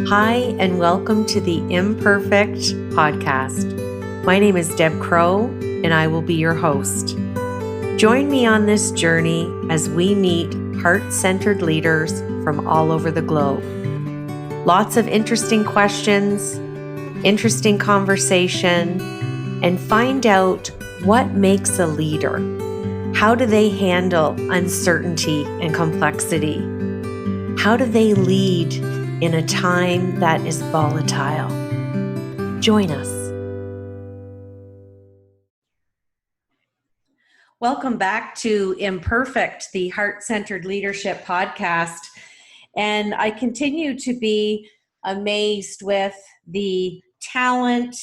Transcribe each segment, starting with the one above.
Hi, and welcome to the Imperfect Podcast. My name is Deb Crow, and I will be your host. Join me on this journey as we meet heart-centered leaders from all over the globe. Lots of interesting questions, interesting conversation, and find out what makes a leader. How do they handle uncertainty and complexity? How do they lead in a time that is volatile? Join us. Welcome back to Imperfect, the Heart-Centered Leadership Podcast. And I continue to be amazed with the talent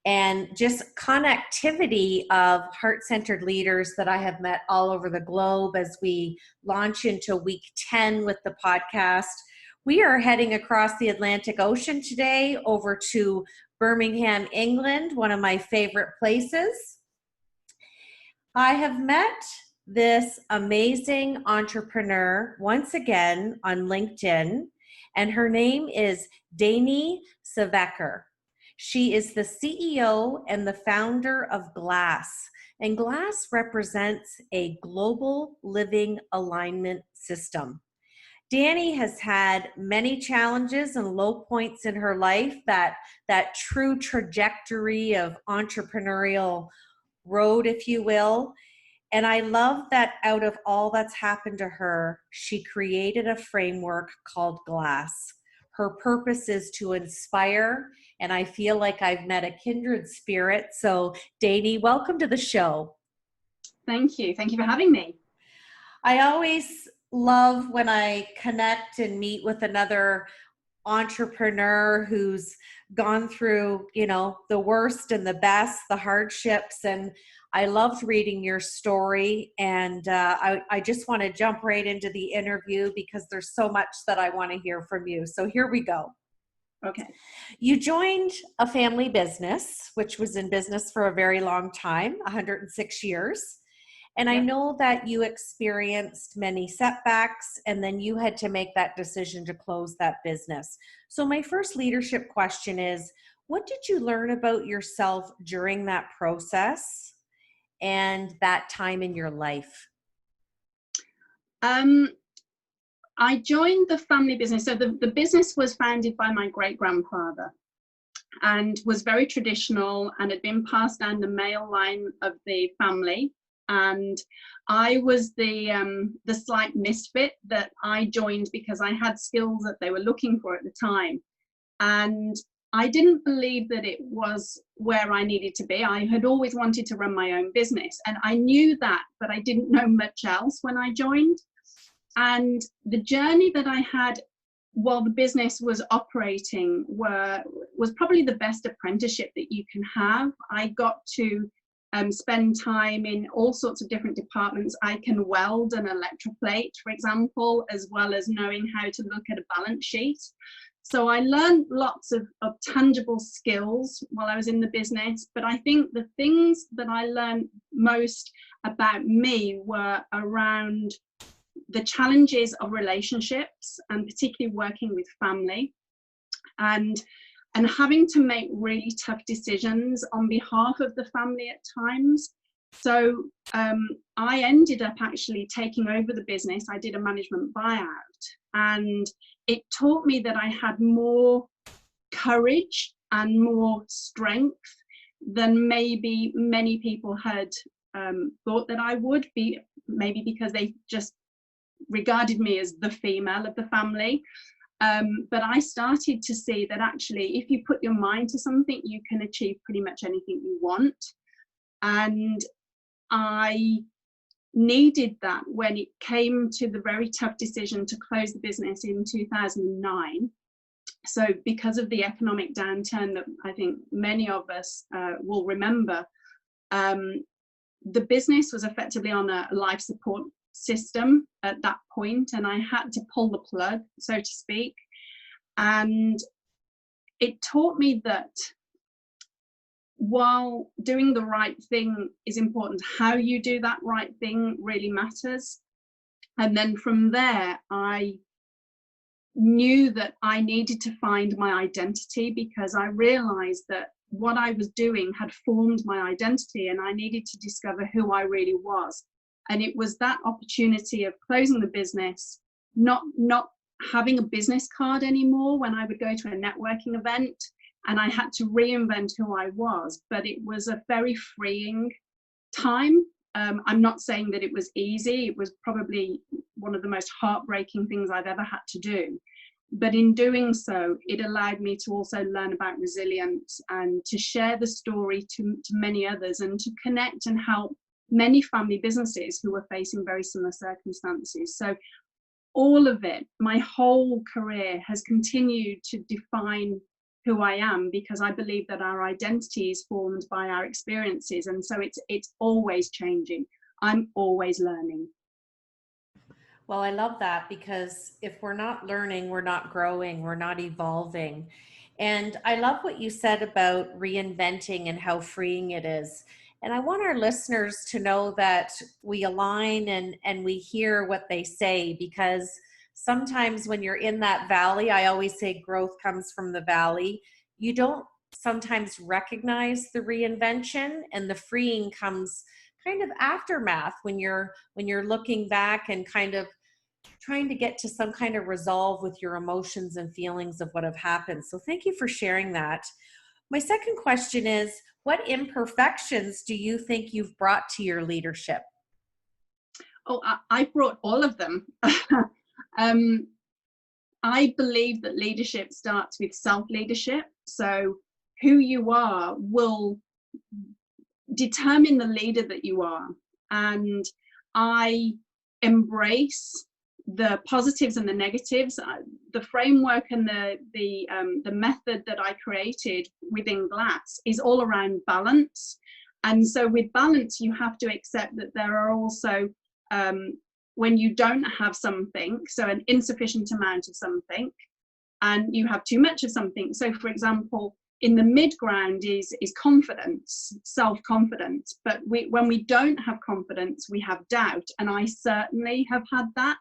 and just connectivity of heart-centered leaders that I have met all over the globe as we launch into week 10 with the podcast. We are heading across the Atlantic Ocean today over to Birmingham, England, one of my favorite places. I have met this amazing entrepreneur once again on LinkedIn, and her name is Dani Savaker. She is the CEO and the founder of GLAS, and GLAS represents a global living alignment system. Dani has had many challenges and low points in her life, that true trajectory of entrepreneurial road, if you will. And I love that out of all that's happened to her, she created a framework called GLAS. Her purpose is to inspire, and I feel like I've met a kindred spirit. So, Dani, welcome to the show. Thank you. Thank you for having me. I always love when I connect and meet with another entrepreneur who's gone through, the worst and the best, the hardships. And I loved reading your story. And I just want to jump right into the interview because there's so much that I want to hear from you. So here we go. Okay. You joined a family business, which was in business for a very long time, 106 years. And I know that you experienced many setbacks, and then you had to make that decision to close that business. So my first leadership question is, what did you learn about yourself during that process and that time in your life? I joined the family business. So the business was founded by my great-grandfather and was very traditional and had been passed down the male line of the family. And I was the slight misfit that I joined because I had skills that they were looking for at the time. And I didn't believe that it was where I needed to be. I had always wanted to run my own business, and I knew that, but I didn't know much else when I joined. And the journey that I had while the business was operating was probably the best apprenticeship that you can have. I got to spend time in all sorts of different departments. I can weld an electroplate, for example, as well as knowing how to look at a balance sheet. So I learned lots of tangible skills while I was in the business, but I think the things that I learned most about me were around the challenges of relationships, and particularly working with family, and having to make really tough decisions on behalf of the family at times. So I ended up actually taking over the business. I did a management buyout, and it taught me that I had more courage and more strength than maybe many people had thought that I would be, maybe because they just regarded me as the female of the family. But I started to see that actually, if you put your mind to something, you can achieve pretty much anything you want. And I needed that when it came to the very tough decision to close the business in 2009. So because of the economic downturn that I think many of us will remember, the business was effectively on a life support system at that point, and I had to pull the plug, so to speak. And it taught me that while doing the right thing is important, how you do that right thing really matters. And then from there, I knew that I needed to find my identity, because I realized that what I was doing had formed my identity, and I needed to discover who I really was. And it was that opportunity of closing the business, not having a business card anymore when I would go to a networking event, and I had to reinvent who I was. But it was a very freeing time. I'm not saying that it was easy. It was probably one of the most heartbreaking things I've ever had to do. But in doing so, it allowed me to also learn about resilience and to share the story to many others, and to connect and help many family businesses who were facing very similar circumstances. So all of it, my whole career, has continued to define who I am, because I believe that our identity is formed by our experiences, and so it's always changing. I'm always learning. Well, I love that, because if we're not learning, we're not growing, we're not evolving. And I love what you said about reinventing and how freeing it is. And I want our listeners to know that we align and we hear what they say, because sometimes when you're in that valley, I always say growth comes from the valley. You don't sometimes recognize the reinvention, and the freeing comes kind of aftermath when you're looking back and kind of trying to get to some kind of resolve with your emotions and feelings of what have happened. So thank you for sharing that. My second question is, what imperfections do you think you've brought to your leadership? Oh, I brought all of them. I believe that leadership starts with self-leadership. So who you are will determine the leader that you are. And I embrace the positives and the negatives. The framework and the method that I created within GLAS is all around balance. And so with balance, you have to accept that there are also, when you don't have something, so an insufficient amount of something, and you have too much of something. So for example, in the mid ground is confidence, self-confidence. But when we don't have confidence, we have doubt. And I certainly have had that.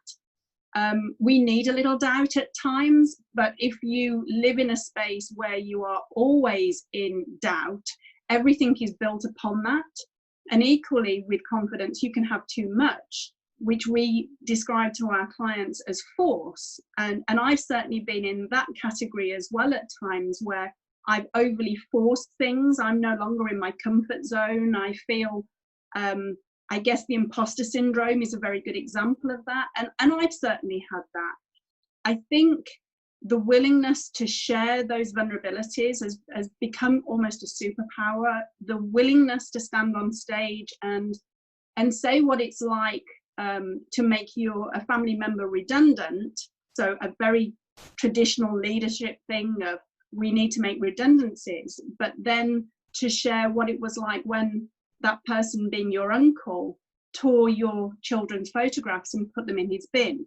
We need a little doubt at times, but if you live in a space where you are always in doubt, everything is built upon that. And equally with confidence, you can have too much, which we describe to our clients as force. And I've certainly been in that category as well at times, where I've overly forced things. I'm no longer in my comfort zone. I feel, I guess the imposter syndrome is a very good example of that. And I've certainly had that. I think the willingness to share those vulnerabilities has become almost a superpower. The willingness to stand on stage and say what it's like to make a family member redundant. So a very traditional leadership thing of, we need to make redundancies, but then to share what it was like when that person, being your uncle, tore your children's photographs and put them in his bin,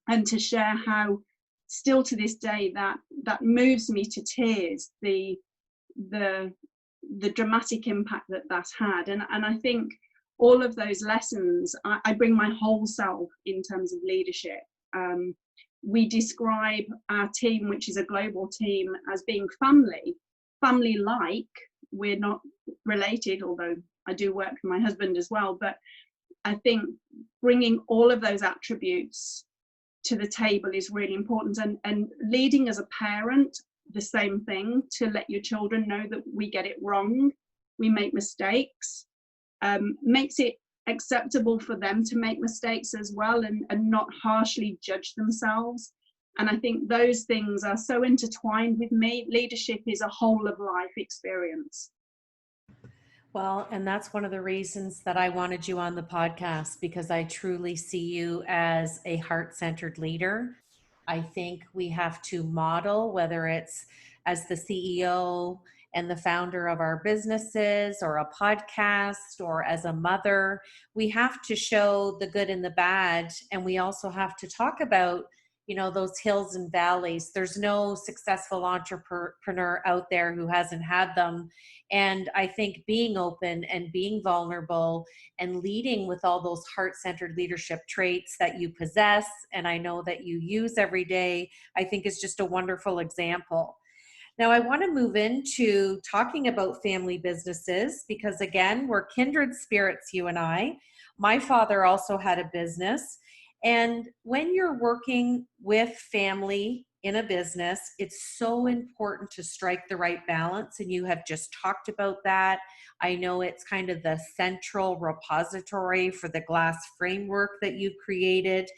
and to share how still to this day that moves me to tears, the dramatic impact that had. And I think all of those lessons, I bring my whole self in terms of leadership. We describe our team, which is a global team, as being family-like. We're not related, although I do work for my husband as well. But I think bringing all of those attributes to the table is really important. And leading as a parent, the same thing, to let your children know that we get it wrong, we make mistakes, makes it acceptable for them to make mistakes as well, and not harshly judge themselves. And I think those things are so intertwined with me. Leadership is a whole of life experience. Well, and that's one of the reasons that I wanted you on the podcast, because I truly see you as a heart-centered leader. I think we have to model, whether it's as the CEO and the founder of our businesses, or a podcast, or as a mother, we have to show the good and the bad. And we also have to talk about, you know, those hills and valleys. There's no successful entrepreneur out there who hasn't had them. And I think being open and being vulnerable and leading with all those heart-centered leadership traits that you possess, and I know that you use every day, I think is just a wonderful example. Now, I want to move into talking about family businesses because, again, we're kindred spirits, you and I. My father also had a business. And when you're working with family in a business, it's so important to strike the right balance. And you have just talked about that. I know it's kind of the central repository for the GLAS framework that you've created.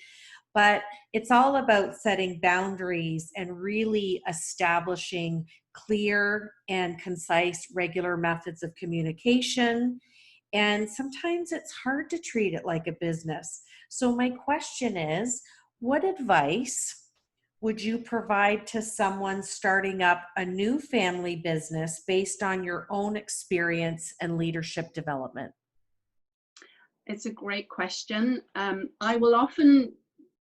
But it's all about setting boundaries and really establishing clear and concise regular methods of communication. And sometimes it's hard to treat it like a business. So my question is, what advice would you provide to someone starting up a new family business based on your own experience and leadership development? It's a great question. I will often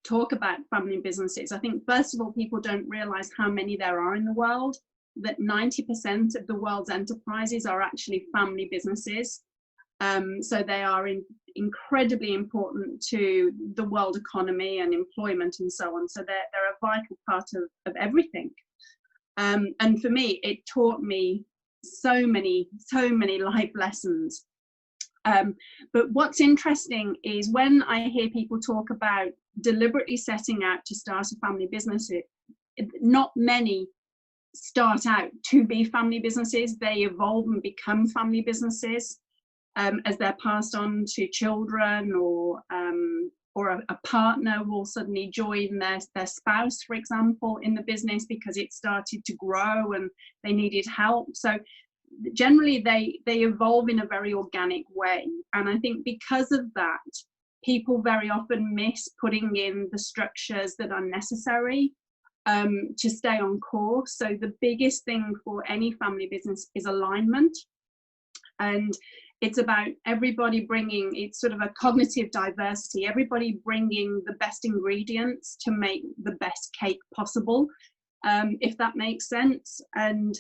talk about family businesses. I think, first of all, people don't realize how many there are in the world, that 90% of the world's enterprises are actually family businesses. So they are incredibly important to the world economy and employment and so on. So they're a vital part of everything. And for me, it taught me so many life lessons. But what's interesting is when I hear people talk about deliberately setting out to start a family business, not many start out to be family businesses. They evolve and become family businesses as they're passed on to children, or a partner will suddenly join their spouse, for example, in the business because it started to grow and they needed help. So generally they evolve in a very organic way. And I think because of that, people very often miss putting in the structures that are necessary to stay on course. So the biggest thing for any family business is alignment. And it's about everybody bringing, it's sort of a cognitive diversity, everybody bringing the best ingredients to make the best cake possible, if that makes sense. And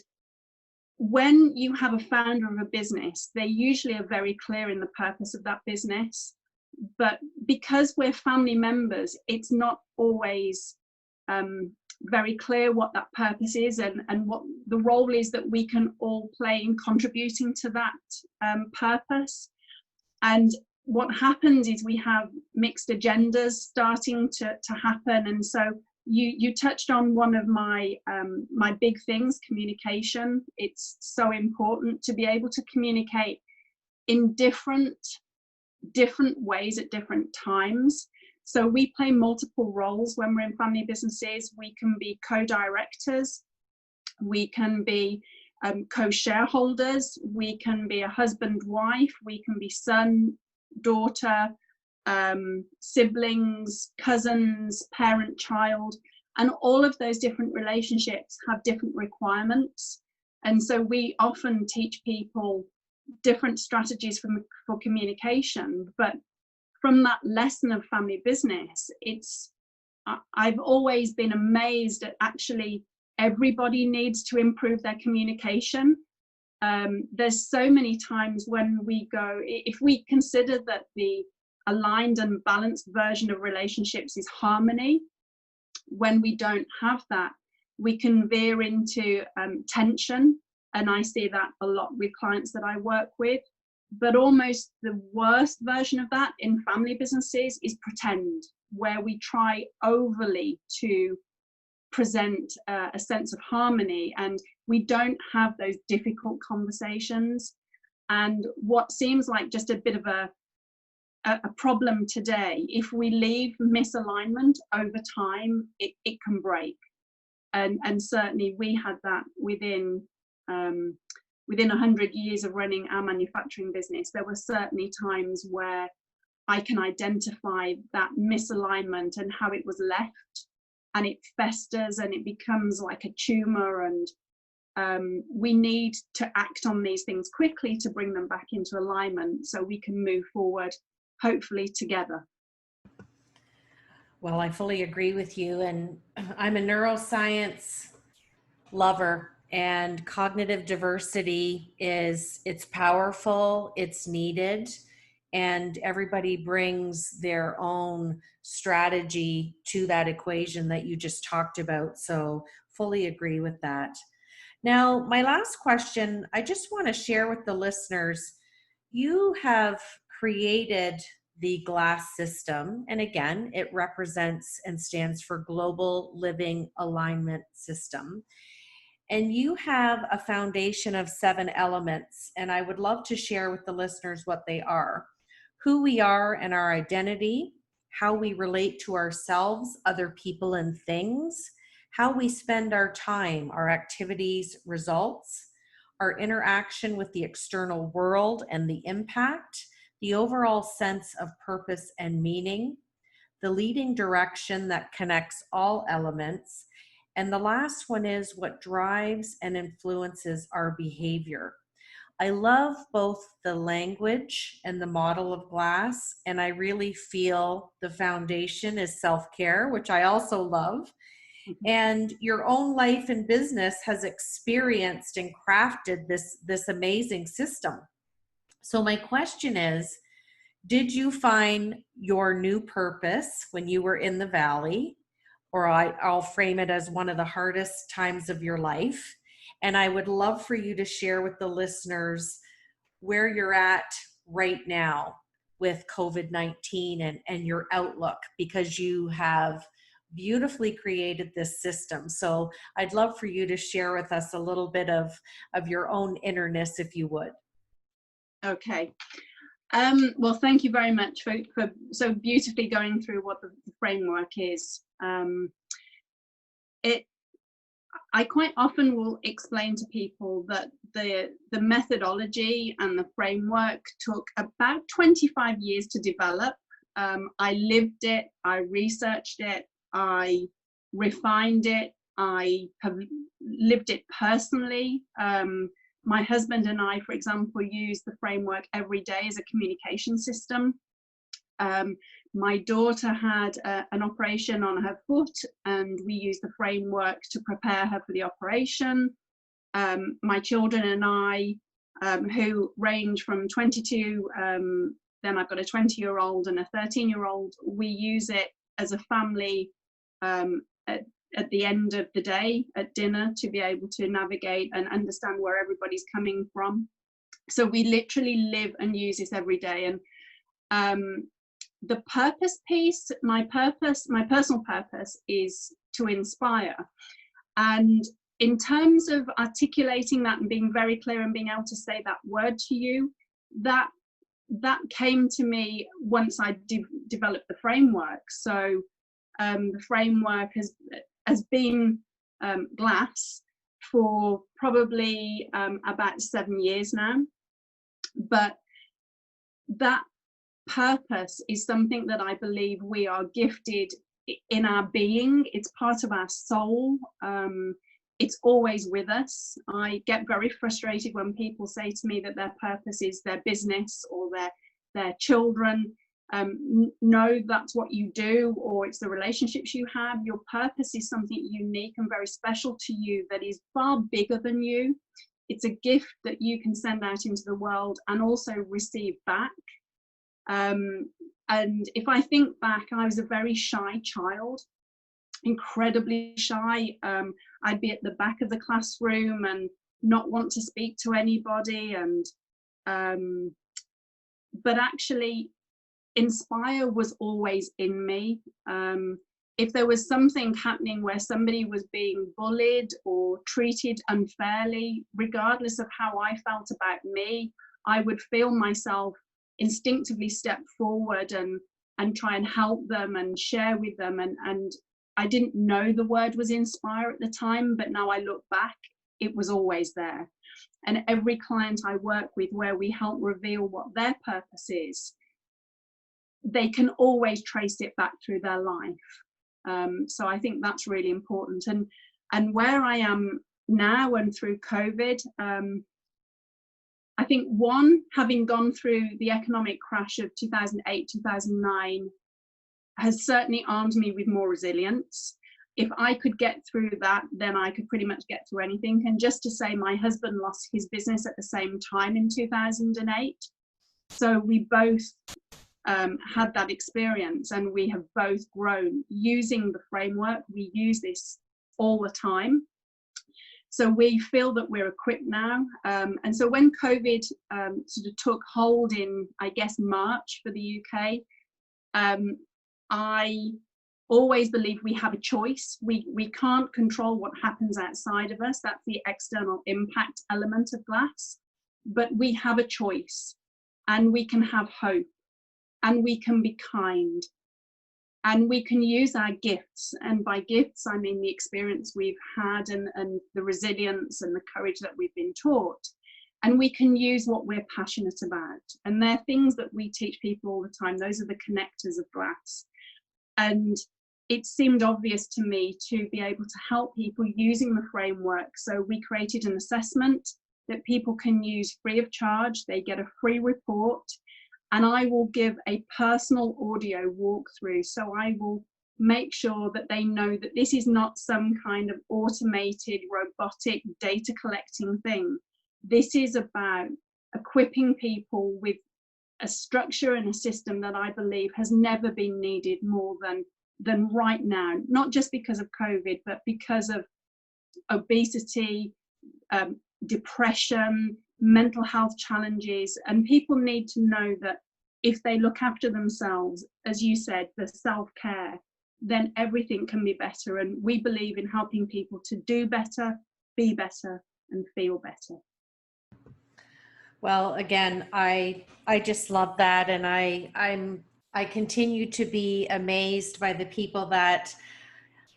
when you have a founder of a business, they usually are very clear in the purpose of that business. But because we're family members, it's not always very clear what that purpose is and what the role is that we can all play in contributing to that purpose. And what happens is we have mixed agendas starting to happen. And so you touched on one of my my big things, communication. It's so important to be able to communicate in different ways at different times. So we play multiple roles when we're in family businesses. We can be co-directors, we can be co-shareholders, we can be a husband, wife, we can be son, daughter, siblings, cousins, parent, child, and all of those different relationships have different requirements. And so we often teach people different strategies for communication. But from that lesson of family business, I've always been amazed at actually everybody needs to improve their communication. There's so many times when we go, if we consider that the aligned and balanced version of relationships is harmony, when we don't have that, we can veer into tension. And I see that a lot with clients that I work with. But almost the worst version of that in family businesses is pretend, where we try overly to present a sense of harmony and we don't have those difficult conversations. And what seems like just a bit of a problem today, if we leave misalignment over time, it can break. And certainly we had that within 100 years of running our manufacturing business. There were certainly times where I can identify that misalignment and how it was left, and it festers and it becomes like a tumor, and we need to act on these things quickly to bring them back into alignment so we can move forward, hopefully together. Well, I fully agree with you. And I'm a neuroscience lover, and cognitive diversity is, it's powerful, it's needed, and everybody brings their own strategy to that equation that you just talked about. So fully agree with that. Now, my last question, I just want to share with the listeners, you have created the GLAS system. And again, it represents and stands for Global Living Alignment System. And you have a foundation of 7 elements. And I would love to share with the listeners what they are: who we are and our identity, how we relate to ourselves, other people, and things, how we spend our time, our activities, results, our interaction with the external world and the impact, the overall sense of purpose and meaning, the leading direction that connects all elements, and the last one is what drives and influences our behavior. I love both the language and the model of GLAS, and I really feel the foundation is self-care, which I also love. And your own life and business has experienced and crafted this amazing system. So my question is, did you find your new purpose when you were in the valley? Or I'll frame it as one of the hardest times of your life. And I would love for you to share with the listeners where you're at right now with COVID-19 and your outlook, because you have beautifully created this system. So I'd love for you to share with us a little bit of your own innerness, if you would. Okay. Well, thank you very much for so beautifully going through what the framework is. I quite often will explain to people that the methodology and the framework took about 25 years to develop. I lived it, I researched it, I refined it, I have lived it personally. My husband and I, for example, use the framework every day as a communication system. My daughter had an operation on her foot, and we used the framework to prepare her for the operation. My children and I, who range from 22, then I've got a 20-year-old and a 13-year-old, we use it as a family at the end of the day at dinner to be able to navigate and understand where everybody's coming from. So we literally live and use this every day. And the purpose piece, my personal purpose is to inspire. And in terms of articulating that and being very clear and being able to say that word to you, that came to me once I developed the framework. So the framework has been GLAS for probably about 7 years now. But that purpose is something that I believe we are gifted in our being. It's part of our soul. It's always with us. I get very frustrated when people say to me that their purpose is their business or their children. No, that's what you do, or it's the relationships you have. Your purpose is something unique and very special to you that is far bigger than you. It's a gift that you can send out into the world and also receive back. And if I think back, I was a very shy child, incredibly shy. I'd be at the back of the classroom and not want to speak to anybody. And but actually, inspire was always in me. If there was something happening where somebody was being bullied or treated unfairly, regardless of how I felt about me, I would feel myself instinctively step forward and try and help them and share with them. And I didn't know the word was inspire at the time, but now I look back, it was always there. And every client I work with where we help reveal what their purpose is, they can always trace it back through their life. So I think that's really important. And where I am now and through COVID, I think having gone through the economic crash of 2008, 2009, has certainly armed me with more resilience. If I could get through that, then I could pretty much get through anything. And just to say, my husband lost his business at the same time in 2008. So we both had that experience, and we have both grown using the framework. We use this all the time. So we feel that we're equipped now. And so when COVID sort of took hold in, I guess, March for the UK, I always believe we have a choice. We can't control what happens outside of us. That's the external impact element of GLAS. But we have a choice, and we can have hope, and we can be kind, and we can use our gifts. And by gifts, I mean the experience we've had and the resilience and the courage that we've been taught. And we can use what we're passionate about. And they're things that we teach people all the time. Those are the connectors of GLAS. And it seemed obvious to me to be able to help people using the framework. So we created an assessment that people can use free of charge. They get a free report, and I will give a personal audio walkthrough. So I will make sure that they know that this is not some kind of automated, robotic data collecting thing. This is about equipping people with a structure and a system that I believe has never been needed more than right now, not just because of COVID, but because of obesity, depression, mental health challenges. And people need to know that if they look after themselves, as you said, the self-care, then everything can be better. And we believe in helping people to do better, be better, and feel better. Well, again, I just love that, and I continue to be amazed by the people that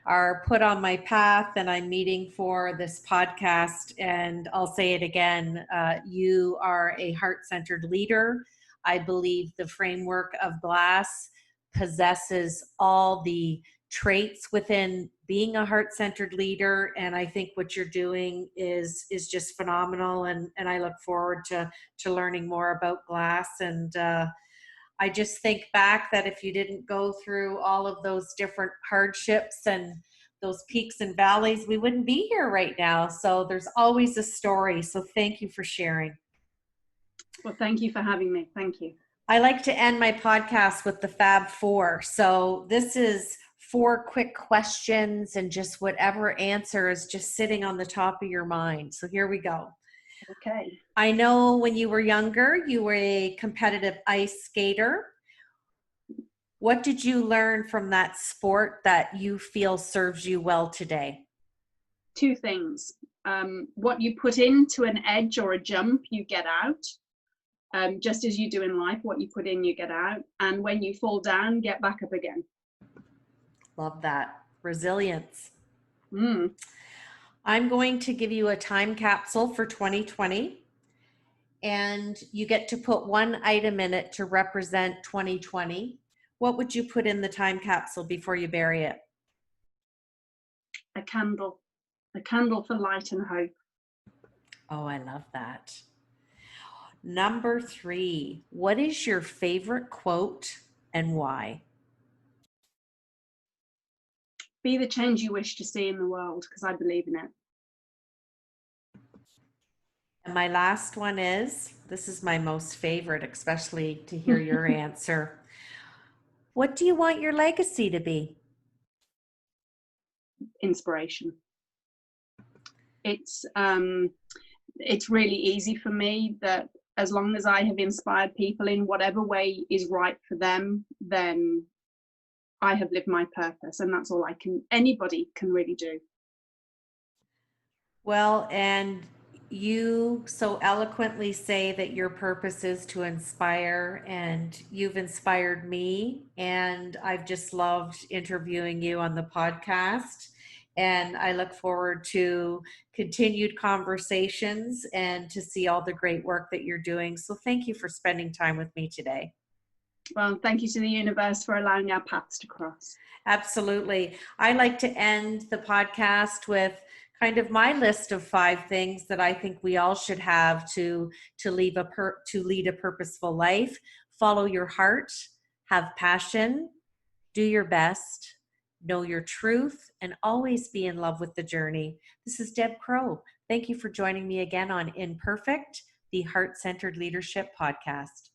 are put on my path and I'm meeting for this podcast. And I'll say it again, you are a heart-centered leader. I believe the framework of GLAS possesses all the traits within being a heart-centered leader, and I think what you're doing is just phenomenal, and I look forward to learning more about GLAS. And I just think back that if you didn't go through all of those different hardships and those peaks and valleys, we wouldn't be here right now. So there's always a story. So thank you for sharing. Well, thank you for having me. Thank you. I like to end my podcast with the Fab Four. So this is 4 quick questions and just whatever answer is just sitting on the top of your mind. So here we go. Okay. I know when you were younger, you were a competitive ice skater. What did you learn from that sport that you feel serves you well today? 2 things. What you put into an edge or a jump, you get out. Just as you do in life, what you put in, you get out. And when you fall down, get back up again. Love that. Resilience. Mm. I'm going to give you a time capsule for 2020, and you get to put 1 item in it to represent 2020. What would you put in the time capsule before you bury it? A candle for light and hope. Oh, I love that. Number 3, what is your favorite quote and why? Be the change you wish to see in the world, because I believe in it. And my last one is, this is my most favorite, especially to hear your answer. What do you want your legacy to be? Inspiration. It's really easy for me that as long as I have inspired people in whatever way is right for them, then I have lived my purpose, and that's all anybody can really do. Well, and you so eloquently say that your purpose is to inspire, and you've inspired me, and I've just loved interviewing you on the podcast. And I look forward to continued conversations and to see all the great work that you're doing. So thank you for spending time with me today. Well, thank you to the universe for allowing our paths to cross. Absolutely. I like to end the podcast with kind of my list of 5 things that I think we all should have to lead a purposeful life. Follow your heart, have passion, Do your best, know your truth, and always be in love with the journey. This is Deb Crow. Thank you for joining me again on Imperfect, the Heart-Centered Leadership Podcast.